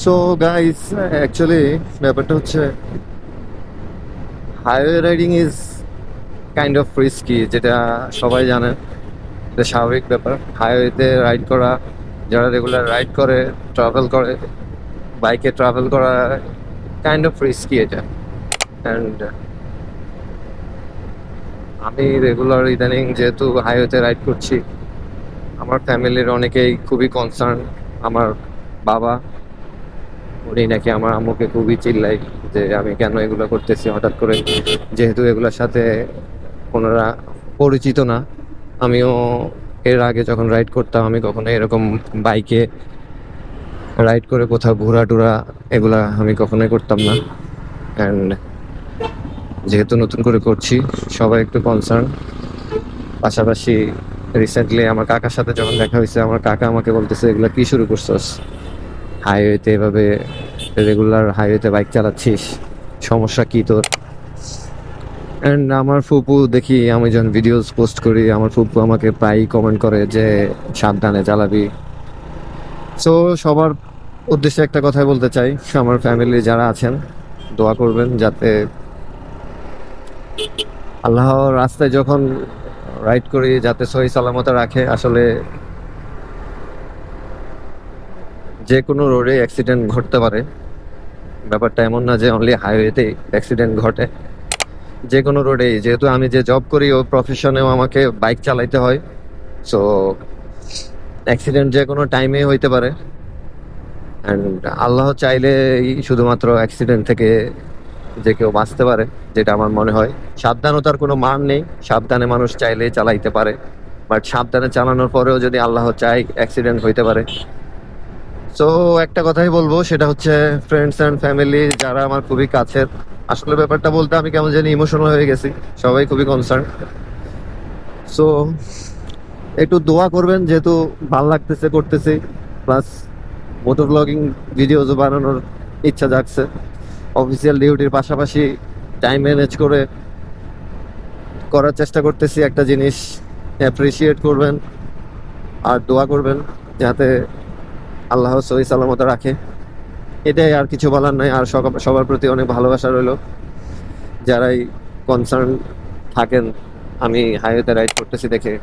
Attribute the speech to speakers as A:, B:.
A: So guys, actually ব্যাপারটা হচ্ছে highway riding is kind of risky, যেটা সবাই জানে। এটা স্বাভাবিক ব্যাপার। হাইওয়েতে রাইড করা, যারা রেগুলার রাইড করে, ট্রাভেল করে, বাইকে ট্রাভেল করা কাইন্ড অফ রিস্কি এটা। অ্যান্ড আমি রেগুলার ইদানিং যেহেতু হাইওয়েতে রাইড করছি, আমার ফ্যামিলির অনেকেই খুবই কনসার্ন। আমার বাবা, উনি নাকি আমার আম্মুকে খুবই চিল্লাই যে আমি কেন এগুলো করতেছি হঠাৎ করে, যেহেতু এগুলোর সাথে ওনারা পরিচিত না। আমিও এর আগে যখন রাইড করতাম, আমি কখনো এরকম বাইকে রাইড করে কোথাও ঘোরা টুরা এগুলা আমি কখনোই করতাম না। অ্যান্ড যেহেতু নতুন করে করছি, সবাই একটু কনসার্ন। পাশাপাশি রিসেন্টলি আমার কাকার সাথে যখন দেখা হয়েছে, আমার কাকা আমাকে বলতেছে এগুলা কি শুরু করছস, হাইওয়েতে এভাবে রেগুলার হাইওয়েতে বাইক চালাচ্ছিস, সমস্যা কি তোর? অ্যান্ড আমার ফুপু দেখি আমি যখন ভিডিওস পোস্ট করি, আমার ফুপু আমাকে প্রায়ই কমেন্ট করে যে সাবধানে চালাবি। সো সবার উদ্দেশ্যে একটা কথাই বলতে চাই, আমার ফ্যামিলি যারা আছেন, দোয়া করবেন যাতে আল্লাহ রাস্তায় যখন রাইড করি যাতে সহি সালামতে রাখে। আসলে যে কোনো রোডে অ্যাক্সিডেন্ট ঘটতে পারে, ব্যাপারটা এমন না যে অনলি হাইওয়েতে অ্যাক্সিডেন্ট ঘটে। যে কোনো রোডেই, যেহেতু আমি যে জব করি ওই প্রফেশনেও আমাকে বাইক চালাইতে হয়। সো অ্যাক্সিডেন্ট যে কোনো টাইমে হইতে পারে। অ্যান্ড আল্লাহ চাইলেই শুধুমাত্র অ্যাক্সিডেন্ট থেকে যে কেউ বাঁচতে পারে, যেটা আমার মনে হয়। সাবধানতার কোনো মান নেই, সাবধানে মানুষ চাইলেই চালাইতে পারে, বাট সাবধানে চালানোর পরেও যদি আল্লাহ চাই অ্যাক্সিডেন্ট হইতে পারে। সো একটা কথাই বলবো, সেটা হচ্ছে ফ্রেন্ডস অ্যান্ড ফ্যামিলি যারা আমার খুবই কাছের, আসলে ব্যাপারটা বলতে আমি কেমন জানি ইমোশনাল হয়ে গেছি, সবাই খুবই কনসার্ন। সো একটু দোয়া করবেন, যেহেতু ভাল লাগতেছে করতেছি, প্লাস মোটর ব্লগিং ভিডিওজও বানানোর ইচ্ছা জাগছে। অফিসিয়াল ডিউটির পাশাপাশি টাইম ম্যানেজ করে করার চেষ্টা করতেছি। একটা জিনিস অ্যাপ্রিসিয়েট করবেন আর দোয়া করবেন যাতে আল্লাহ সহি সালামতে রাখে। এটাই, আর কিছু বলার নাই। আর সবার প্রতি অনেক ভালোবাসা রইল, যারাই কনসার্ন থাকেন আমি হাইওয়েতে রাইড করতেছি দেখে।